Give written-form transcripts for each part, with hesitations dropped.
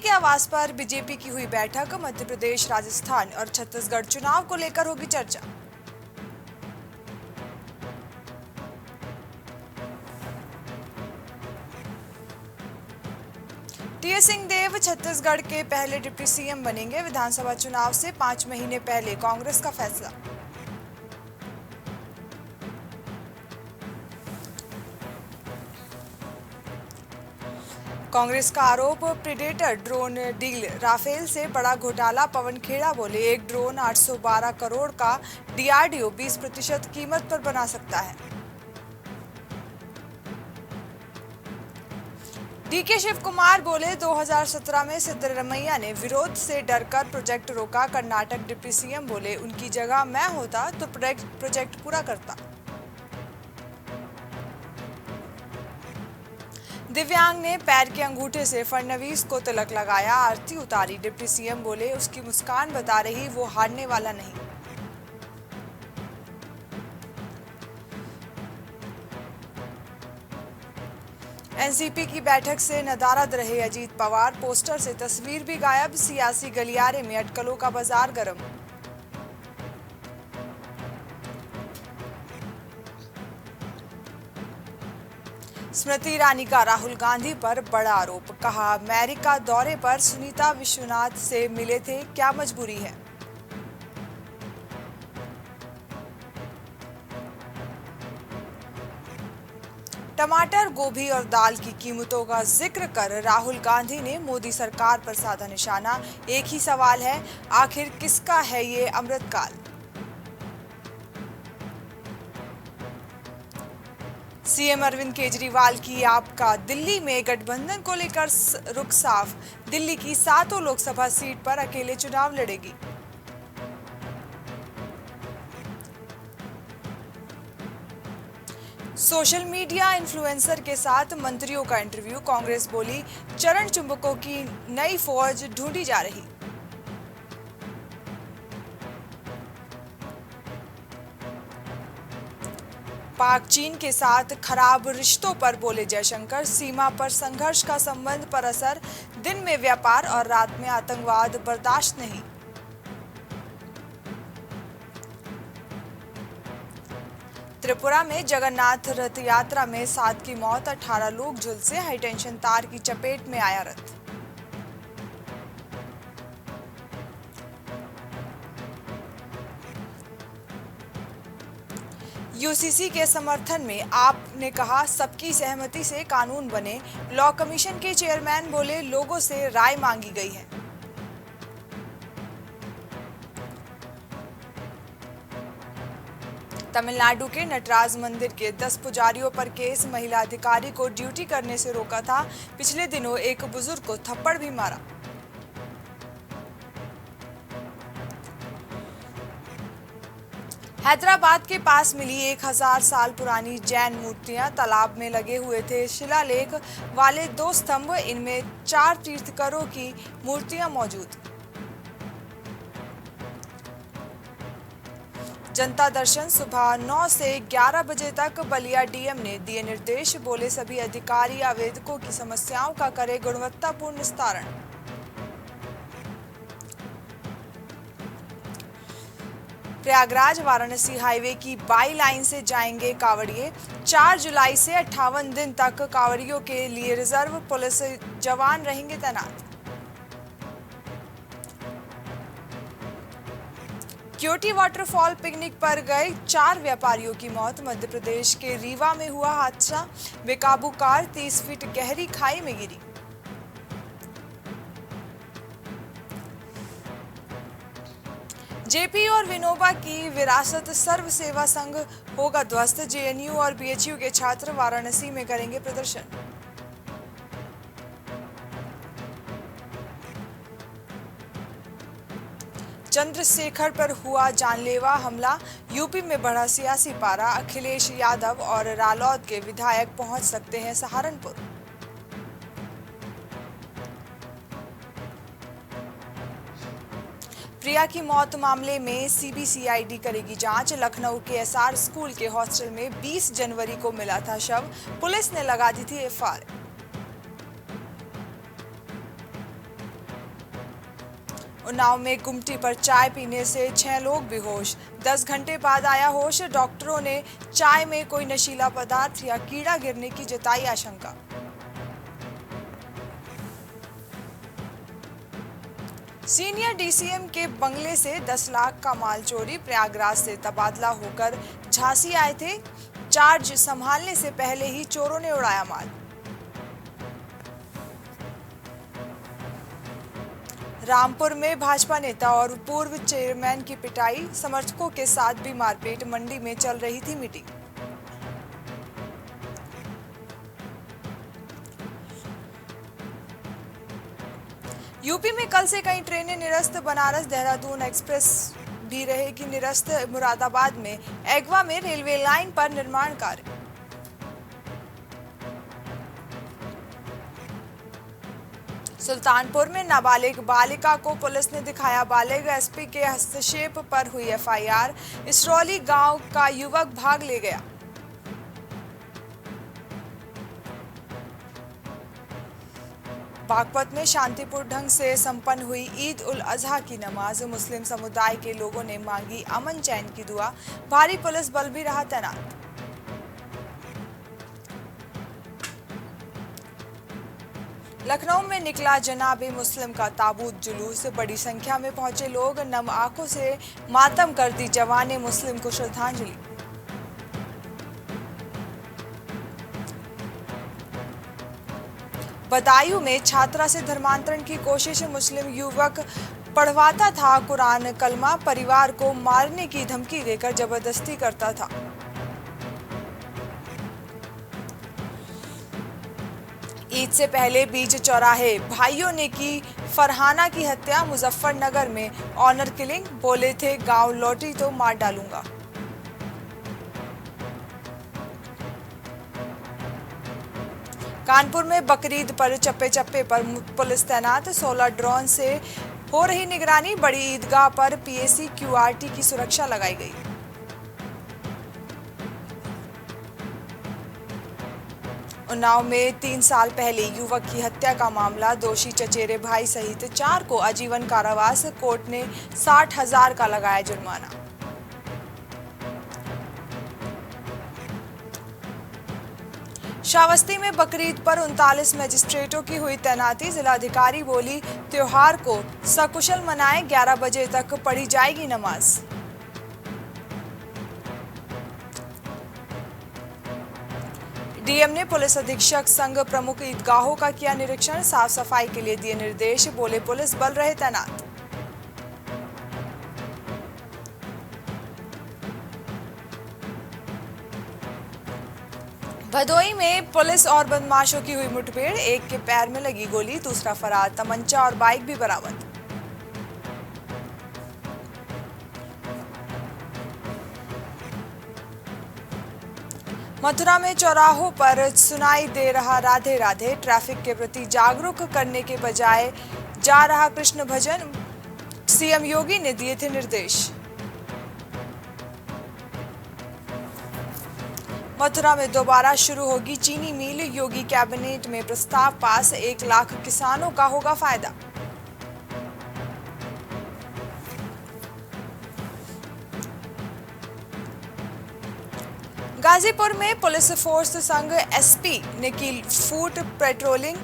के आवास पर बीजेपी की हुई बैठक। मध्य प्रदेश, राजस्थान और छत्तीसगढ़ चुनाव को लेकर होगी चर्चा। टीएस सिंहदेव छत्तीसगढ़ के पहले डिप्टी सीएम बनेंगे। विधानसभा चुनाव से 5 महीने पहले कांग्रेस का फैसला। कांग्रेस का आरोप, प्रीडेटर ड्रोन डील, राफेल से बड़ा घोटाला। पवन खेड़ा बोले, एक ड्रोन 812 करोड़ का डीआरडीओ 20% कीमत पर बना सकता है। डीके शिव कुमार बोले, 2017 में सिद्धरमैया ने विरोध से डरकर प्रोजेक्ट रोका। कर्नाटक डिप्टी सीएम बोले, उनकी जगह मैं होता तो प्रोजेक्ट पूरा करता। दिव्यांग ने पैर के अंगूठे से फडणवीस को तिलक लगाया, आरती उतारी। डिप्टी सीएम बोले, उसकी मुस्कान बता रही वो हारने वाला नहीं। एनसीपी की बैठक से नदारद रहे अजीत पवार, पोस्टर से तस्वीर भी गायब। सियासी गलियारे में अटकलों का बाजार गर्म। स्मृति ईरानी का राहुल गांधी पर बड़ा आरोप, कहा अमेरिका दौरे पर सुनीता विश्वनाथ से मिले थे, क्या मजबूरी है। टमाटर, गोभी और दाल की कीमतों का जिक्र कर राहुल गांधी ने मोदी सरकार पर साधा निशाना। एक ही सवाल है, आखिर किसका है ये अमृतकाल। सीएम अरविंद केजरीवाल की आपका दिल्ली में गठबंधन को लेकर रुख साफ। दिल्ली की 7 लोकसभा सीट पर अकेले चुनाव लड़ेगी। सोशल मीडिया इन्फ्लुएंसर के साथ मंत्रियों का इंटरव्यू। कांग्रेस बोली, चरण चुंबकों की नई फौज ढूंढी जा रही। पाक चीन के साथ खराब रिश्तों पर बोले जयशंकर, सीमा पर संघर्ष का संबंध पर असर। दिन में व्यापार और रात में आतंकवाद बर्दाश्त नहीं। त्रिपुरा में जगन्नाथ रथ यात्रा में 7 की मौत, 18 लोग झुलसे। हाईटेंशन तार की चपेट में आया रथ। यूसीसी के समर्थन में आप ने कहा, सबकी सहमति से कानून बने। लॉ कमीशन के चेयरमैन बोले, लोगों से राय मांगी गई है। तमिलनाडु के नटराज मंदिर के 10 पुजारियों पर केस। महिला अधिकारी को ड्यूटी करने से रोका था। पिछले दिनों एक बुजुर्ग को थप्पड़ भी मारा। हैदराबाद के पास मिली 1000 साल पुरानी जैन मूर्तियां। तालाब में लगे हुए थे शिलालेख वाले 2 स्तंभ, इनमें 4 तीर्थंकरों की मूर्तियां मौजूद। जनता दर्शन सुबह 9 से 11 बजे तक। बलिया डीएम ने दिए निर्देश, बोले सभी अधिकारी आवेदकों की समस्याओं का करें गुणवत्तापूर्ण निस्तारण। प्रयागराज वाराणसी हाईवे की बाई लाइन से जाएंगे कांवड़िए। 4 जुलाई से 58 दिन तक कांवड़ियों के लिए रिजर्व पुलिस जवान रहेंगे तैनात। क्योटी वाटरफॉल पिकनिक पर गए 4 व्यापारियों की मौत। मध्य प्रदेश के रीवा में हुआ हादसा, बेकाबू कार 30 फीट गहरी खाई में गिरी। जेपी और विनोबा की विरासत सर्व सेवा संघ होगा ध्वस्त। जेएनयू और बीएचयू के छात्र वाराणसी में करेंगे प्रदर्शन। चंद्रशेखर पर हुआ जानलेवा हमला। यूपी में बढ़ा सियासी पारा। अखिलेश यादव और रालौद के विधायक पहुंच सकते हैं सहारनपुर। प्रिया की मौत मामले में सीबीसीआईडी करेगी जांच। लखनऊ के एसआर स्कूल के हॉस्टल में 20 जनवरी को मिला था शव। पुलिस ने लगा दी थी एफआईआर। उन्नाव में गुमटी पर चाय पीने से 6 लोग बेहोश, 10 घंटे बाद आया होश। डॉक्टरों ने चाय में कोई नशीला पदार्थ या कीड़ा गिरने की जताई आशंका। सीनियर डीसीएम के बंगले से 10 लाख का माल चोरी, प्रयागराज से तबादला होकर झांसी आए थे। चार्ज संभालने से पहले ही चोरों ने उड़ाया माल। रामपुर में भाजपा नेता और पूर्व चेयरमैन की पिटाई, समर्थकों के साथ भी मारपीट, मंडी में चल रही थी मीटिंग। यूपी में कल से कई ट्रेनें निरस्त, बनारस देहरादून एक्सप्रेस भी रहेगी निरस्त। मुरादाबाद में एगवा में रेलवे लाइन पर निर्माण कार्य। सुल्तानपुर में नाबालिग बालिका को पुलिस ने दिखाया बालिग, एसपी के हस्तक्षेप पर हुई एफआईआर। इसरौली गांव का युवक भाग ले गया। बागपत में शांतिपूर्ण ढंग से संपन्न हुई ईद उल अजहा की नमाज, मुस्लिम समुदाय के लोगों ने मांगी अमन चैन की दुआ, भारी पुलिस बल भी रहा तैनात। लखनऊ में निकला जनाबे मुस्लिम का ताबूत जुलूस, बड़ी संख्या में पहुंचे लोग, नम आंखों से मातम कर दी जवाने मुस्लिम को श्रद्धांजलि। बदायूं में छात्रा से धर्मांतरण की कोशिश, मुस्लिम युवक पढ़वाता था कुरान कलमा, परिवार को मारने की धमकी देकर जबरदस्ती करता था। ईद से पहले बीच चौराहे भाइयों ने की फरहाना की हत्या, मुजफ्फरनगर में ऑनर किलिंग, बोले थे गांव लौटी तो मार डालूंगा। कानपुर में बकरीद पर चप्पे चप्पे पर पुलिस तैनात, 16 ड्रोन से हो रही निगरानी, बड़ी ईदगाह पर पीएसी क्यूआरटी की सुरक्षा लगाई गई। उन्नाव में 3 साल पहले युवक की हत्या का मामला, दोषी चचेरे भाई सहित 4 को आजीवन कारावास, कोर्ट ने 60,000 का लगाया जुर्माना। श्रावस्ती में बकरीद पर 39 मजिस्ट्रेटों की हुई तैनाती, जिलाधिकारी बोली त्योहार को सकुशल मनाएं, 11 बजे तक पढ़ी जाएगी नमाज। डीएम ने पुलिस अधीक्षक संघ प्रमुख ईदगाहों का किया निरीक्षण, साफ सफाई के लिए दिए निर्देश, बोले पुलिस बल रहे तैनात। भदोई में पुलिस और बदमाशों की हुई मुठभेड़, एक के पैर में लगी गोली, दूसरा फरार, तमंचा और बाइक भी बरामद। मथुरा में चौराहों पर सुनाई दे रहा राधे राधे, ट्रैफिक के प्रति जागरूक करने के बजाय जा रहा कृष्ण भजन, सीएम योगी ने दिए थे निर्देश। मथुरा में दोबारा शुरू होगी चीनी मिल, योगी कैबिनेट में प्रस्ताव पास, 1 लाख किसानों का होगा फायदा। गाजीपुर में पुलिस फोर्स संग एसपी ने की फुट पेट्रोलिंग,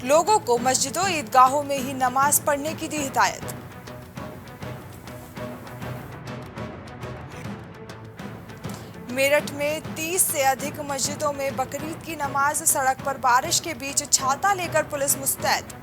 लोगों को मस्जिदों ईदगाहों में ही नमाज पढ़ने की दी हिदायत। मेरठ में 30 से अधिक मस्जिदों में बकरीद की नमाज, सड़क पर बारिश के बीच छाता लेकर पुलिस मुस्तैद।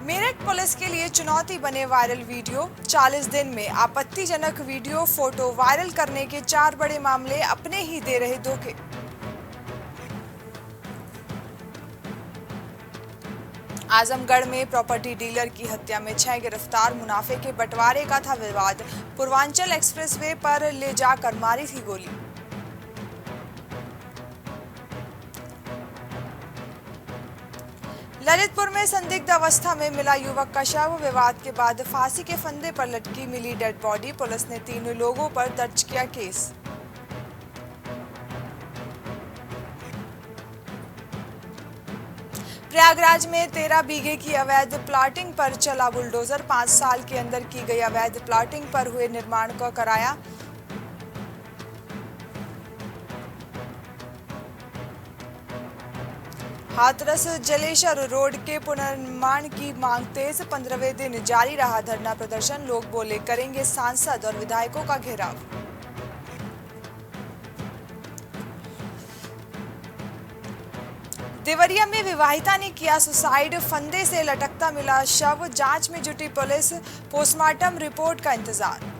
मेरठ पुलिस के लिए चुनौती बने वायरल वीडियो, 40 दिन में आपत्तिजनक वीडियो फोटो वायरल करने के 4 बड़े मामले, अपने ही दे रहे धोखे। आजमगढ़ में प्रॉपर्टी डीलर की हत्या में 6 गिरफ्तार, मुनाफे के बंटवारे का था विवाद, पूर्वांचल एक्सप्रेसवे पर ले जाकर मारी थी गोली। ललितपुर में संदिग्ध अवस्था में मिला युवक का शव, विवाद के बाद फांसी के फंदे पर लटकी मिली डेड बॉडी, पुलिस ने 3 लोगों पर दर्ज किया केस। प्रयागराज में 13 बीघे की अवैध प्लॉटिंग पर चला बुलडोजर। 5 साल के अंदर की गई अवैध प्लॉटिंग पर हुए निर्माण को कराया। हाथरस जलेसर रोड के पुनर्निर्माण की मांग तेज। 15वें दिन जारी रहा धरना प्रदर्शन। लोग बोले करेंगे सांसद और विधायकों का घेराव। देवरिया में विवाहिता ने किया सुसाइड। फंदे से लटकता मिला शव। जांच में जुटी पुलिस। पोस्टमार्टम रिपोर्ट का इंतजार।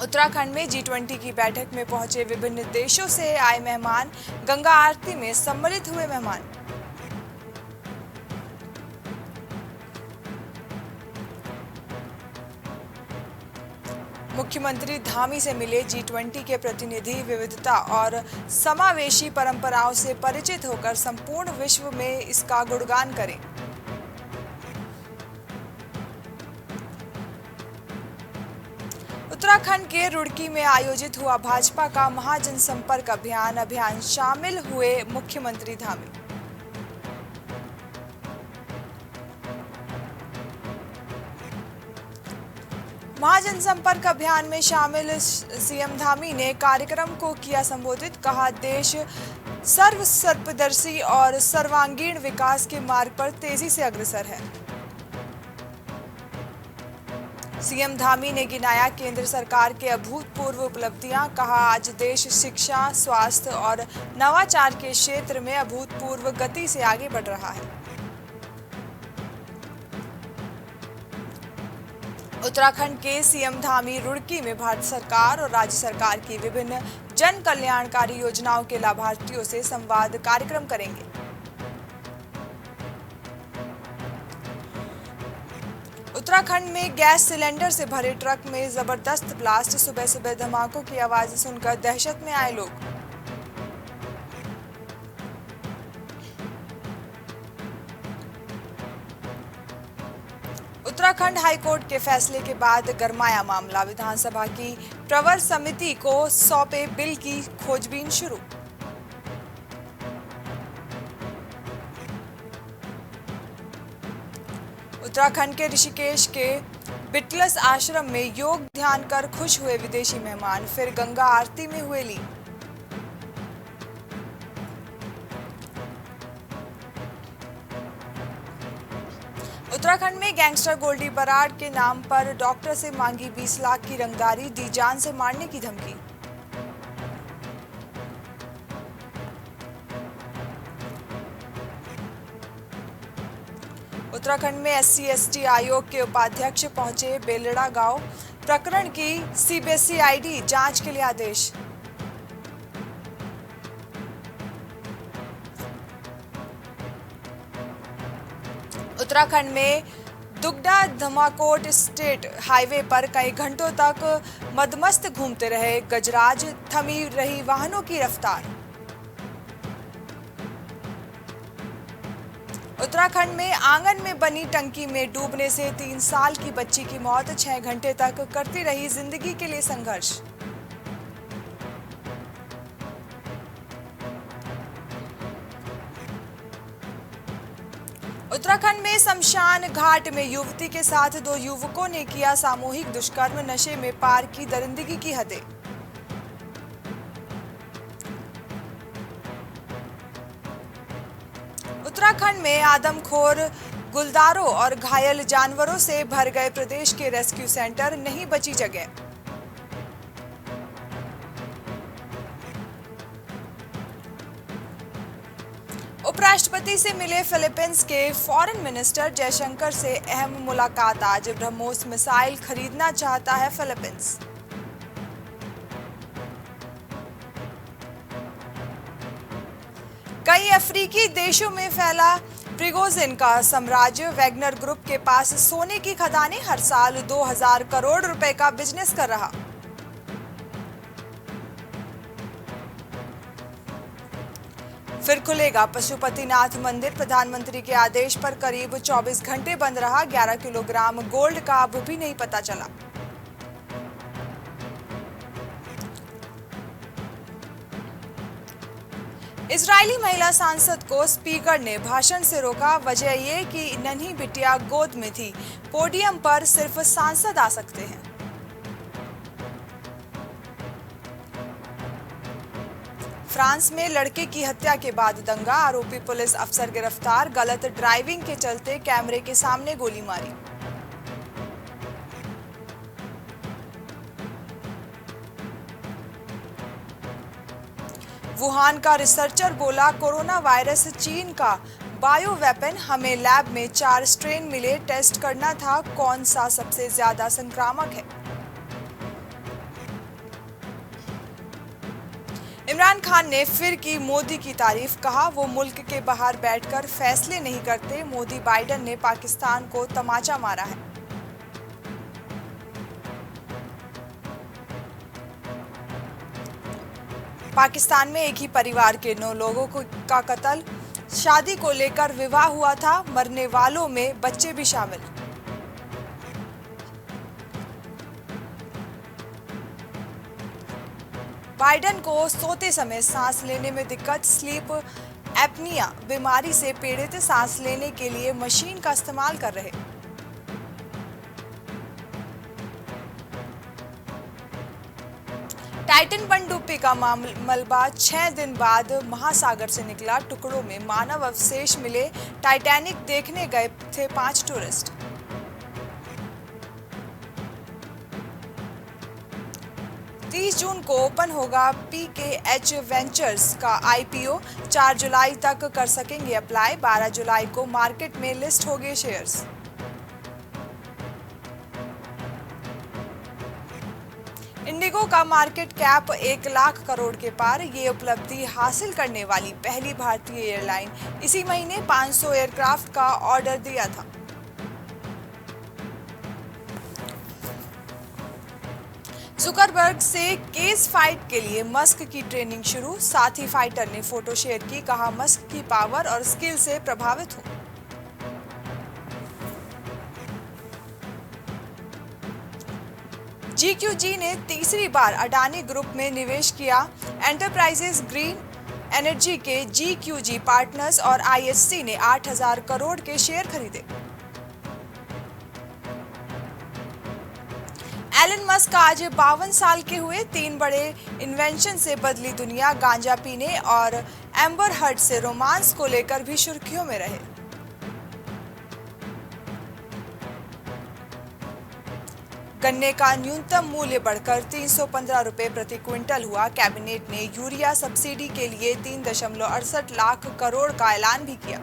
उत्तराखंड में G20 की बैठक में पहुंचे विभिन्न देशों से आए मेहमान। गंगा आरती में सम्मिलित हुए मेहमान। मुख्यमंत्री धामी से मिले G20 के प्रतिनिधि। विविधता और समावेशी परंपराओं से परिचित होकर संपूर्ण विश्व में इसका गुणगान करें। उत्तराखंड के रुड़की में आयोजित हुआ भाजपा का महाजनसंपर्क अभियान। शामिल हुए मुख्यमंत्री धामी। महाजनसंपर्क अभियान में शामिल सीएम धामी ने कार्यक्रम को किया संबोधित। कहा देश सर्वदर्शी और सर्वांगीण विकास के मार्ग पर तेजी से अग्रसर है। सीएम धामी ने गिनाया केंद्र सरकार के अभूतपूर्व उपलब्धियां। कहा आज देश शिक्षा, स्वास्थ्य और नवाचार के क्षेत्र में अभूतपूर्व गति से आगे बढ़ रहा है। उत्तराखंड के सीएम धामी रुड़की में भारत सरकार और राज्य सरकार की विभिन्न जन कल्याणकारी योजनाओं के लाभार्थियों से संवाद कार्यक्रम करेंगे। उत्तराखंड में गैस सिलेंडर से भरे ट्रक में जबरदस्त ब्लास्ट। सुबह सुबह धमाकों की आवाज सुनकर दहशत में आए लोग। उत्तराखंड हाईकोर्ट के फैसले के बाद गरमाया मामला। विधानसभा की प्रवर समिति को सौंपे बिल की खोजबीन शुरू। उत्तराखंड के ऋषिकेश के बिटलस आश्रम में योग ध्यान कर खुश हुए विदेशी मेहमान। फिर गंगा आरती में हुए लीन। उत्तराखंड में गैंगस्टर गोल्डी बराड़ के नाम पर डॉक्टर से मांगी 20 लाख की रंगदारी। दी जान से मारने की धमकी। उत्तराखंड में SC/ST आयोग के उपाध्यक्ष पहुंचे बेलड़ा गांव। प्रकरण की CBSE-ID जांच के लिए आदेश। उत्तराखंड में दुगडा धमाकोट स्टेट हाईवे पर कई घंटों तक मदमस्त घूमते रहे गजराज। थमी रही वाहनों की रफ्तार। उत्तराखंड में आंगन में बनी टंकी में डूबने से 3 साल की बच्ची की मौत। 6 घंटे तक करती रही जिंदगी के लिए संघर्ष। उत्तराखंड में शमशान घाट में युवती के साथ 2 युवकों ने किया सामूहिक दुष्कर्म। नशे में पार की दरिंदगी की हदें। उत्तराखंड में आदमखोर गुलदारों और घायल जानवरों से भर गए प्रदेश के रेस्क्यू सेंटर। नहीं बची जगह। उपराष्ट्रपति से मिले फिलीपींस के फॉरेन मिनिस्टर। जयशंकर से अहम मुलाकात आज। ब्रह्मोस मिसाइल खरीदना चाहता है फिलीपींस। कई अफ्रीकी देशों में फैला प्रिगोजिन का साम्राज्य। वैगनर ग्रुप के पास सोने की खदानें। हर साल 2000 करोड़ रुपए का बिजनेस कर रहा। फिर खुलेगा पशुपतिनाथ मंदिर। प्रधानमंत्री के आदेश पर करीब 24 घंटे बंद रहा। 11 किलोग्राम गोल्ड का अब भी नहीं पता चला। इजरायली महिला सांसद को स्पीकर ने भाषण से रोका। वजह ये कि नन्ही बिटिया गोद में थी। पोडियम पर सिर्फ सांसद आ सकते हैं। फ्रांस में लड़के की हत्या के बाद दंगा, आरोपी पुलिस अफसर गिरफ्तार। गलत ड्राइविंग के चलते कैमरे के सामने गोली मारी। वुहान का रिसर्चर बोला, कोरोना वायरस चीन का बायो वेपन। हमें लैब में 4 स्ट्रेन मिले, टेस्ट करना था कौन सा सबसे ज्यादा संक्रामक है। इमरान खान ने फिर की मोदी की तारीफ, कहा वो मुल्क के बाहर बैठकर फैसले नहीं करते। मोदी बाइडेन ने पाकिस्तान को तमाचा मारा है। पाकिस्तान में एक ही परिवार के 9 लोगों का कत्ल। शादी को लेकर विवाह हुआ था, मरने वालों में बच्चे भी शामिल। बाइडेन को सोते समय सांस लेने में दिक्कत, स्लीप एपनिया बीमारी से पीड़ित, सांस लेने के लिए मशीन का इस्तेमाल कर रहे। टाइटन पनडुब्बी का मलबा 6 दिन बाद महासागर से निकला। टुकड़ों में मानव अवशेष मिले। टाइटैनिक देखने गए थे 5 टूरिस्ट। जून को ओपन होगा पीकेएच वेंचर्स का आईपीओ। 4 जुलाई तक कर सकेंगे अप्लाई। 12 जुलाई को मार्केट में लिस्ट होंगे शेयर्स। इंडिगो का मार्केट कैप 1 लाख करोड़ के पार। ये उपलब्धि हासिल करने वाली पहली भारतीय एयरलाइन। इसी महीने 500 एयरक्राफ्ट का ऑर्डर दिया था। जुकरबर्ग से केस फाइट के लिए मस्क की ट्रेनिंग शुरू। साथी फाइटर ने फोटो शेयर की, कहा मस्क की पावर और स्किल से प्रभावित हूं। GQG ने तीसरी बार अडानी ग्रुप में निवेश किया। एंटरप्राइजेज ग्रीन एनर्जी के GQG पार्टनर्स और IHC ने 8,000 करोड़ के शेयर खरीदे। एलन मस्क आज 52 साल के हुए। 3 बड़े इन्वेंशन से बदली दुनिया। गांजा पीने और एम्बर हर्ड से रोमांस को लेकर भी सुर्खियों में रहे। गन्ने का न्यूनतम मूल्य बढ़कर 315 रुपए प्रति क्विंटल हुआ। कैबिनेट ने यूरिया सब्सिडी के लिए 3.68 लाख करोड़ का ऐलान भी किया।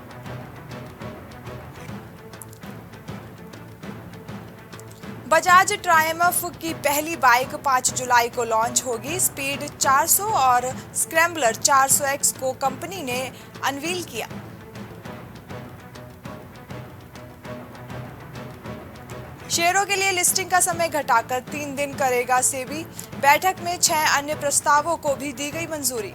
बजाज ट्रायम्फ की पहली बाइक 5 जुलाई को लॉन्च होगी। स्पीड 400 और स्क्रैम्बलर 400X को कंपनी ने अनवील किया। शेयरों के लिए लिस्टिंग का समय घटाकर 3 दिन करेगा सेबी। बैठक में 6 अन्य प्रस्तावों को भी दी गई मंजूरी।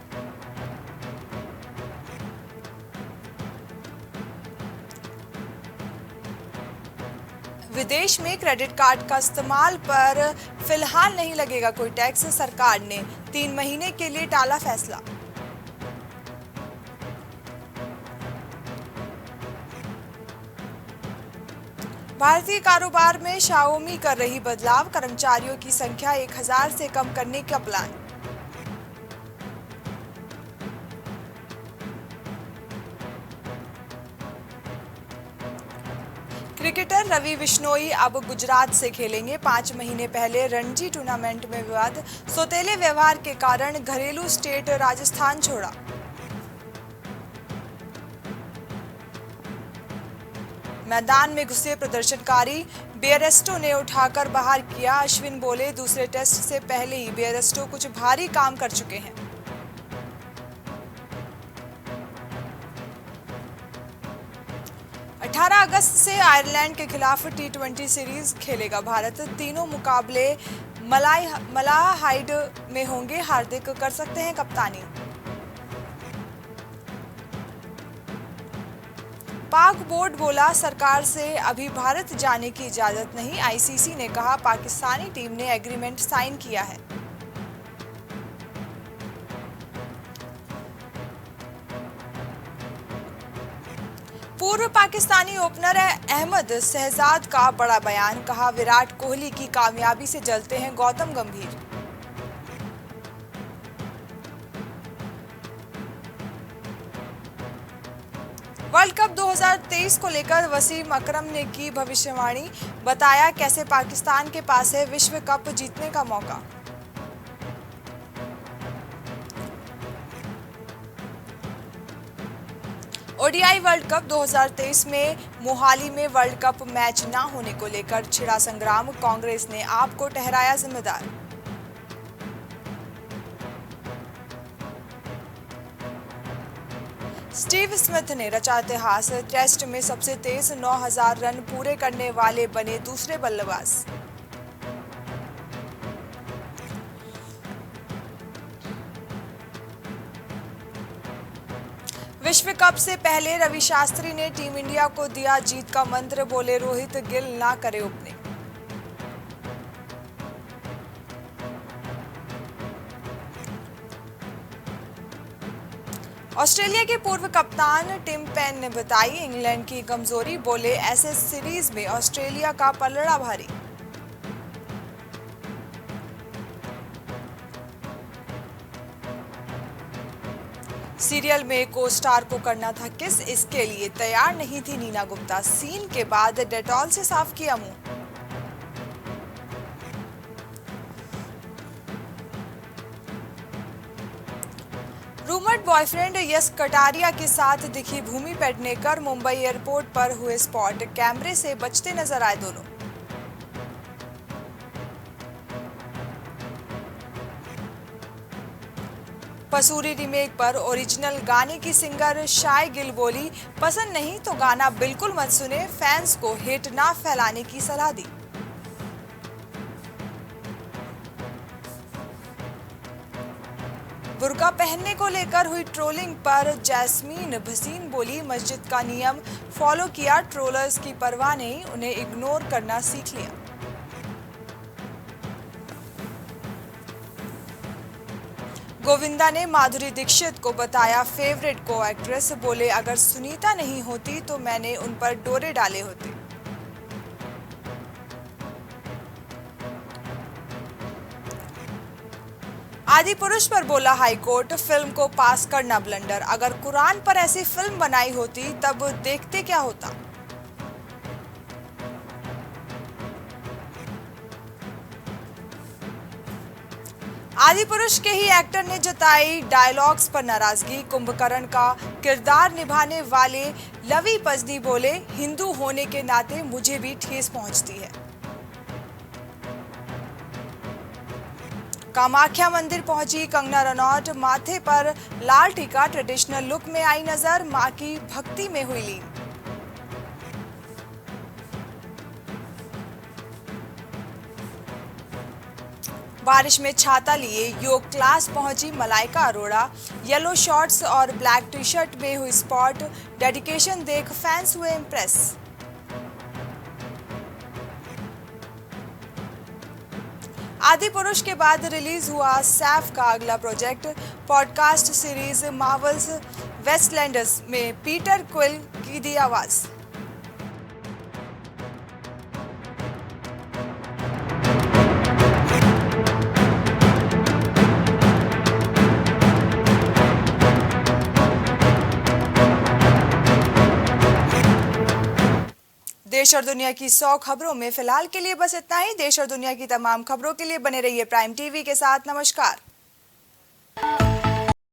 विदेश में क्रेडिट कार्ड का इस्तेमाल पर फिलहाल नहीं लगेगा कोई टैक्स। सरकार ने 3 महीने के लिए टाला फैसला। भारतीय कारोबार में शाओमी कर रही बदलाव। कर्मचारियों की संख्या 1000 से कम करने का प्लान। क्रिकेटर रवि बिश्नोई अब गुजरात से खेलेंगे। 5 महीने पहले रणजी टूर्नामेंट में विवाद, सौतेले व्यवहार के कारण घरेलू स्टेट राजस्थान छोड़ा। मैदान में घुसे प्रदर्शनकारी, बेयरस्टो ने उठाकर बाहर किया। अश्विन बोले, दूसरे टेस्ट से पहले ही बेयरस्टो कुछ भारी काम कर चुके हैं। अगस्त से आयरलैंड के खिलाफ T20 सीरीज खेलेगा भारत। तीनों मुकाबले मलाहाइड में होंगे। हार्दिक कर सकते हैं कप्तानी। पाक बोर्ड बोला, सरकार से अभी भारत जाने की इजाजत नहीं। ICC ने कहा, पाकिस्तानी टीम ने एग्रीमेंट साइन किया है। पूर्व पाकिस्तानी ओपनर अहमद शहजाद का बड़ा बयान, कहा विराट कोहली की कामयाबी से जलते हैं गौतम गंभीर। वर्ल्ड कप 2023 को लेकर वसीम अकरम ने की भविष्यवाणी, बताया कैसे पाकिस्तान के पास है विश्व कप जीतने का मौका। ओडीआई वर्ल्ड कप 2023 में मोहाली में वर्ल्ड कप मैच न होने को लेकर छिड़ा संग्राम, कांग्रेस ने आप को ठहराया जिम्मेदार। स्टीव स्मिथ ने रचा इतिहास, टेस्ट में सबसे तेज 9,000 रन पूरे करने वाले बने दूसरे बल्लेबाज। विश्व कप से पहले रवि शास्त्री ने टीम इंडिया को दिया जीत का मंत्र, बोले रोहित गिल ना करे ओपनिंग। ऑस्ट्रेलिया के पूर्व कप्तान टिम पेन ने बताई इंग्लैंड की कमजोरी, बोले ऐसे सीरीज में ऑस्ट्रेलिया का पलड़ा भारी। सीरियल में को स्टार को करना था किस, इसके लिए तैयार नहीं थी नीना गुप्ता, सीन के बाद डेटॉल से साफ किया मुंह। रूमर्ड बॉयफ्रेंड यश कटारिया के साथ दिखी भूमि पेडनेकर, मुंबई एयरपोर्ट पर हुए स्पॉट, कैमरे से बचते नजर आए दोनों। पसूरी रीमेक पर ओरिजिनल गाने की सिंगर शाय गिल बोली, पसंद नहीं तो गाना बिल्कुल मत सुने, फैंस को हेट ना फैलाने की सलाह दी। बुर्का पहनने को लेकर हुई ट्रोलिंग पर जैस्मीन भसीन बोली, मस्जिद का नियम फॉलो किया, ट्रोलर्स की परवाह नहीं, उन्हें इग्नोर करना सीख लिया। गोविंदा ने माधुरी दीक्षित को बताया फेवरेट को एक्ट्रेस, बोले अगर सुनीता नहीं होती तो मैंने उन पर डोरे डाले होते। आदि पुरुष पर बोला हाईकोर्ट, फिल्म को पास करना ब्लंडर, अगर कुरान पर ऐसी फिल्म बनाई होती तब देखते क्या होता। आदि पुरुष के ही एक्टर ने जताई डायलॉग्स पर नाराजगी, कुंभकर्ण का किरदार निभाने वाले लवी पजनी बोले हिंदू होने के नाते मुझे भी ठेस पहुंचती है। कामाख्या मंदिर पहुंची कंगना रनौत, माथे पर लाल टीका, ट्रेडिशनल लुक में आई नजर, मां की भक्ति में हुई लीन। बारिश में छाता लिए योग क्लास पहुंची मलाइका अरोड़ा, येलो शॉर्ट्स और ब्लैक टी शर्ट में हुई स्पॉट, डेडिकेशन देख फैंस हुए इंप्रेस। आदि पुरुष के बाद रिलीज हुआ सैफ का अगला प्रोजेक्ट, पॉडकास्ट सीरीज मार्वल्स वेस्टलैंडर्स में पीटर क्विल की दी आवाज। देश और दुनिया की 100 खबरों में फिलहाल के लिए बस इतना ही। देश और दुनिया की तमाम खबरों के लिए बने रहिए प्राइम टीवी के साथ। नमस्कार।